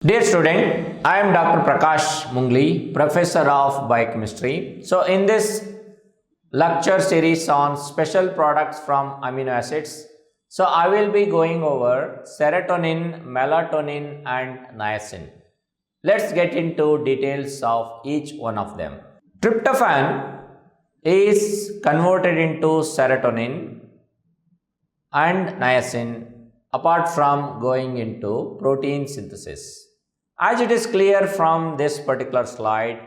Dear student, I am Dr. Prakash Mungli, Professor of Biochemistry. So in this lecture series on special products from amino acids, so I will be going over serotonin, melatonin and niacin. Let's get into details of each one of them. Tryptophan is converted into serotonin and niacin apart from going into protein synthesis. As it is clear from this particular slide,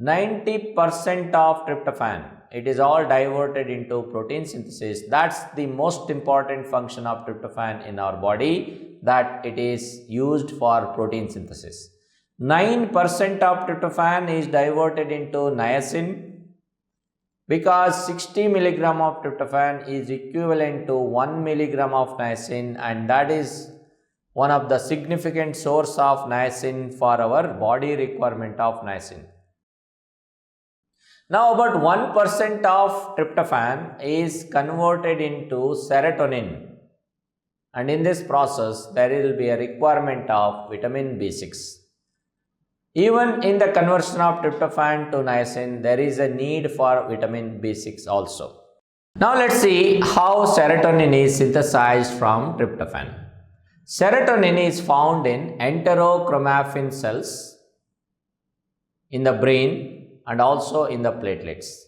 90% of tryptophan, it is all diverted into protein synthesis. That's the most important function of tryptophan in our body, that it is used for protein synthesis. 9% of tryptophan is diverted into niacin, because 60 milligram of tryptophan is equivalent to 1 milligram of niacin, and that is one of the significant source of niacin for our body requirement of niacin. Now about 1% of tryptophan is converted into serotonin, and in this process there will be a requirement of vitamin B6. Even in the conversion of tryptophan to niacin, there is a need for vitamin B6 also. Now let's see how serotonin is synthesized from tryptophan. Serotonin is found in enterochromaffin cells in the brain and also in the platelets.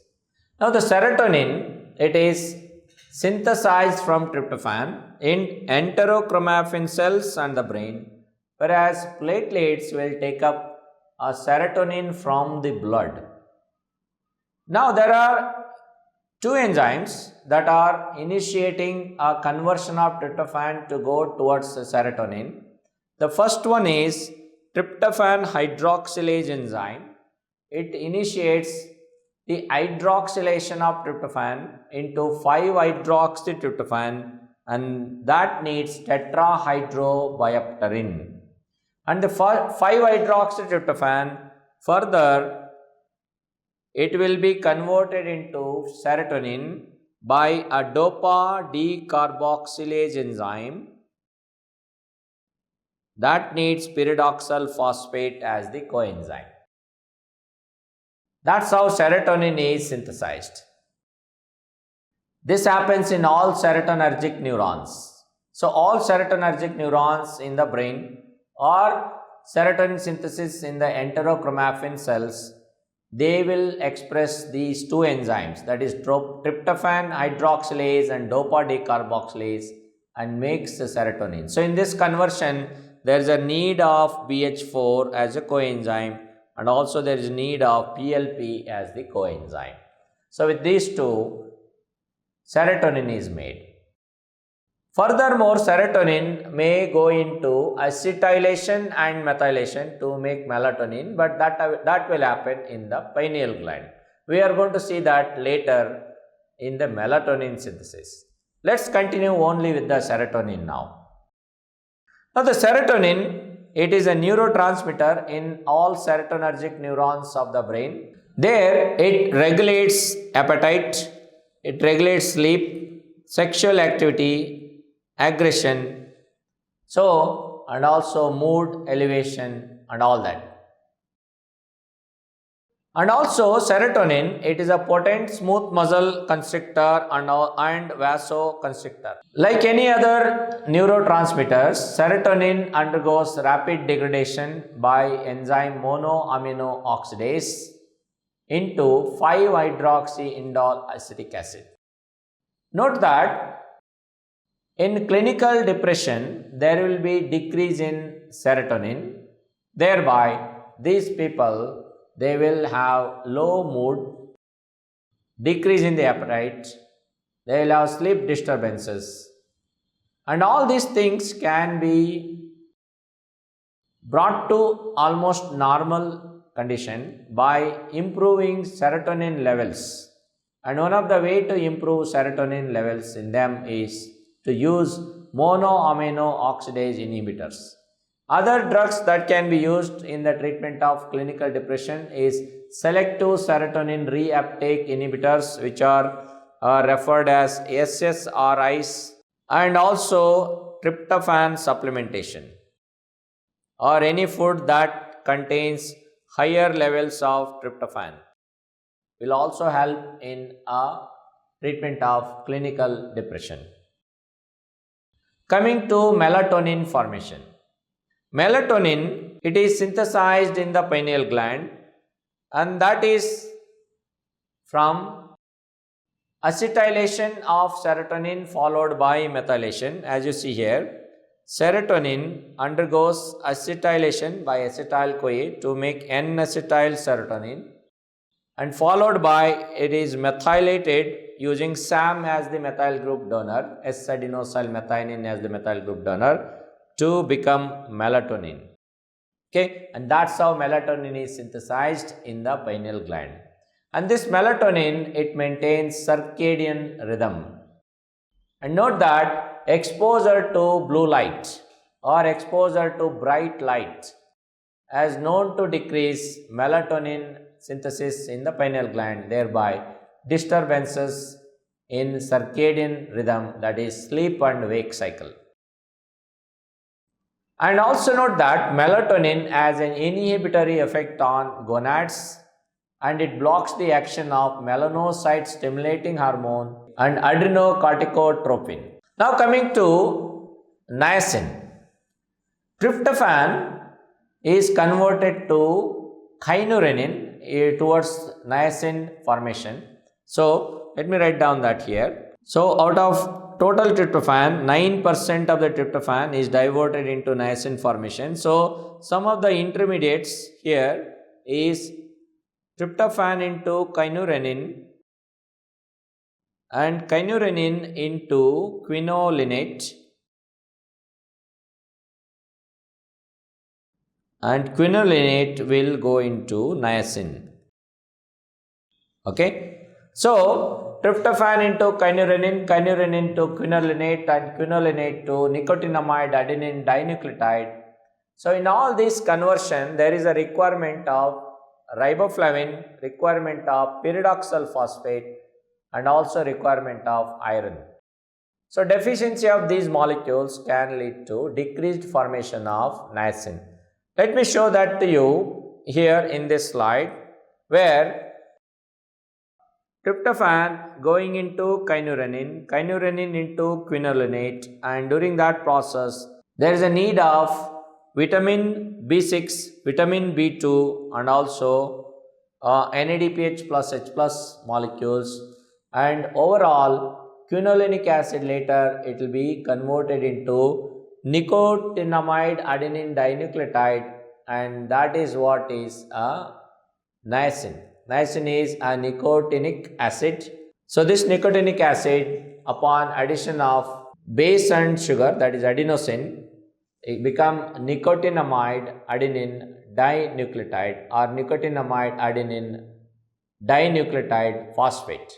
Now the serotonin, it is synthesized from tryptophan in enterochromaffin cells and the brain, whereas platelets will take up a serotonin from the blood. Now there are two enzymes that are initiating a conversion of tryptophan to go towards the serotonin. The first one is tryptophan hydroxylase enzyme. It initiates the hydroxylation of tryptophan into 5-hydroxytryptophan, and that needs tetrahydrobiopterin. And the 5-hydroxytryptophan further, it will be converted into serotonin by a dopa-decarboxylase enzyme that needs pyridoxal phosphate as the coenzyme. That's how serotonin is synthesized. This happens in all serotonergic neurons. So all serotonergic neurons in the brain or serotonin synthesis in the enterochromaffin cells, they will express these two enzymes, that is tryptophan hydroxylase and dopa-decarboxylase, and makes the serotonin. So in this conversion, there is a need of BH4 as a coenzyme, and also there is need of PLP as the coenzyme. So with these two, serotonin is made. Furthermore, serotonin may go into acetylation and methylation to make melatonin, but that will happen in the pineal gland. We are going to see that later in the melatonin synthesis. Let's continue only with the serotonin now. Now the serotonin, it is a neurotransmitter in all serotonergic neurons of the brain. There it regulates appetite, it regulates sleep, sexual activity, aggression, so, and also mood elevation and all that. And also serotonin, it is a potent smooth muscle constrictor and vasoconstrictor. Like any other neurotransmitters, serotonin undergoes rapid degradation by enzyme monoamino oxidase into 5-hydroxyindole acetic acid. Note that in clinical depression, there will be decrease in serotonin. Thereby, these people, they will have low mood, decrease in the appetite, they will have sleep disturbances. And all these things can be brought to almost normal condition by improving serotonin levels. And one of the way to improve serotonin levels in them is to use monoamino oxidase inhibitors. Other drugs that can be used in the treatment of clinical depression is selective serotonin reuptake inhibitors, which are referred as SSRIs, and also tryptophan supplementation. or any food that contains higher levels of tryptophan will also help in a treatment of clinical depression. Coming to melatonin formation. Melatonin, it is synthesized in the pineal gland, and that is from acetylation of serotonin followed by methylation. As you see here, serotonin undergoes acetylation by acetyl-CoA to make N-acetyl serotonin, and followed by it is methylated using SAM as the methyl group donor, S-adenosylmethionine as the methyl group donor, to become melatonin. Okay, and that's how melatonin is synthesized in the pineal gland. And this melatonin, it maintains circadian rhythm. And note that exposure to blue light or exposure to bright light is known to decrease melatonin synthesis in the pineal gland, thereby disturbances in circadian rhythm, that is sleep and wake cycle. And also note that melatonin has an inhibitory effect on gonads, and it blocks the action of melanocyte stimulating hormone and adrenocorticotropin. Now coming to niacin. Tryptophan is converted to kynurenine towards niacin formation. So let me write down that here. So out of total tryptophan, 9% of the tryptophan is diverted into niacin formation. So some of the intermediates here is tryptophan into kynurenine and kynurenine into quinolinate and quinolinate will go into niacin. Okay, so tryptophan into kynurenine, kynurenine to quinolinate, and quinolinate to nicotinamide adenine dinucleotide. So in all this conversion, there is a requirement of riboflavin, requirement of pyridoxal phosphate, and also requirement of iron. So deficiency of these molecules can lead to decreased formation of niacin. Let me show that to you here in this slide, where tryptophan going into kynurenine, kynurenine into quinolinate, and during that process there is a need of vitamin B6, vitamin B2, and also NADPH plus H plus molecules, and overall quinolinic acid later it will be converted into nicotinamide adenine dinucleotide, and that is what is a niacin. Niacin is a nicotinic acid. So this nicotinic acid, upon addition of base and sugar, that is adenosine, it become nicotinamide adenine dinucleotide or nicotinamide adenine dinucleotide phosphate.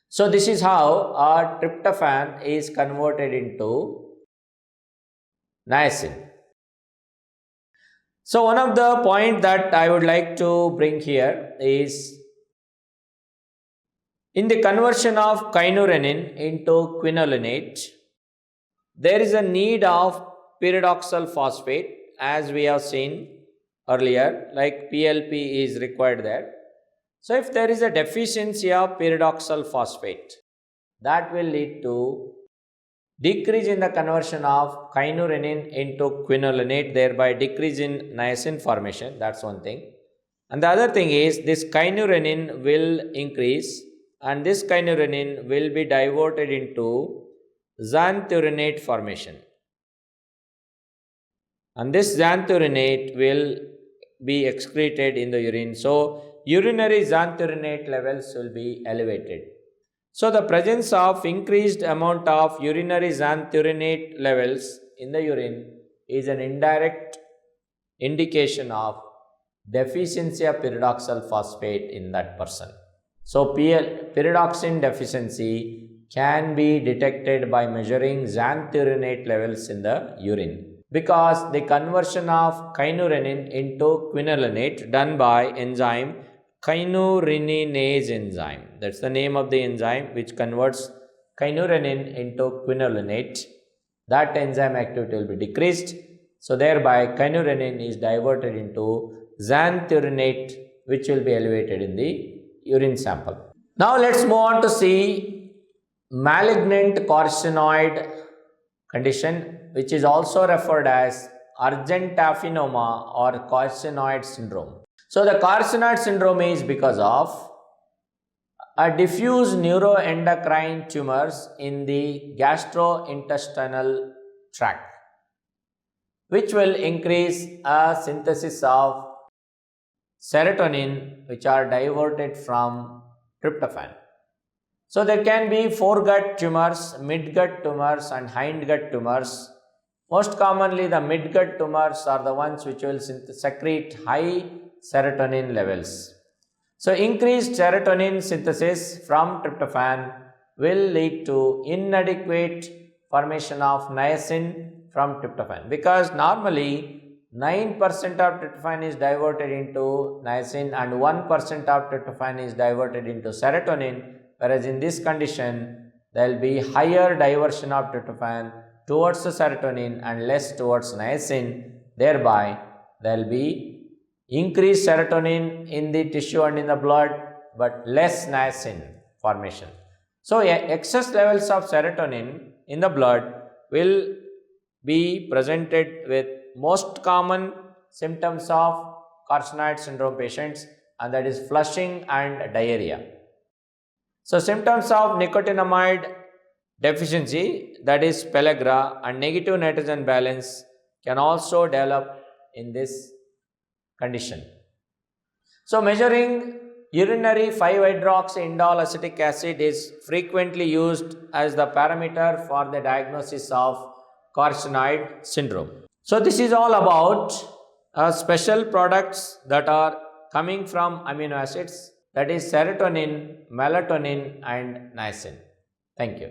So this is how our tryptophan is converted into niacin. So one of the points that I would like to bring here is in the conversion of kynurenine into quinolinate, there is a need of pyridoxal phosphate, as we have seen earlier, like PLP is required there. So if there is a deficiency of pyridoxal phosphate, that will lead to decrease in the conversion of kynurenine into quinolinate, thereby decrease in niacin formation. That's one thing. And the other thing is this kynurenine will increase, and this kynurenine will be diverted into xanthurenate formation. And this xanthurenate will be excreted in the urine. So urinary xanthurenate levels will be elevated. So the presence of increased amount of urinary xanthurenate levels in the urine is an indirect indication of deficiency of pyridoxal phosphate in that person. So pyridoxine deficiency can be detected by measuring xanthurenate levels in the urine, because the conversion of kynurenine into quinolinate done by enzyme kynureninase enzyme. That's the name of the enzyme which converts kynurenine into quinolinate. That enzyme activity will be decreased, So thereby kynurenine is diverted into xanthurenate, which will be elevated in the urine sample. Now let's move on to see malignant carcinoid condition, which is also referred as argentaphinoma or carcinoid syndrome. So the carcinoid syndrome is because of a diffuse neuroendocrine tumors in the gastrointestinal tract, which will increase a synthesis of serotonin, which are diverted from tryptophan. So there can be foregut tumors, midgut tumors and hindgut tumors. Most commonly the midgut tumors are the ones which will secrete high serotonin levels. So increased serotonin synthesis from tryptophan will lead to inadequate formation of niacin from tryptophan, because normally 9% of tryptophan is diverted into niacin and 1% of tryptophan is diverted into serotonin, whereas in this condition there will be higher diversion of tryptophan towards the serotonin and less towards niacin. Thereby there will be increased serotonin in the tissue and in the blood, but less niacin formation. So excess levels of serotonin in the blood will be presented with most common symptoms of carcinoid syndrome patients, and that is flushing and diarrhea. So symptoms of nicotinamide deficiency, that is pellagra, and negative nitrogen balance can also develop in this condition. So measuring urinary 5-hydroxyindole acetic acid is frequently used as the parameter for the diagnosis of carcinoid syndrome. So this is all about special products that are coming from amino acids, that is serotonin, melatonin and niacin. Thank you.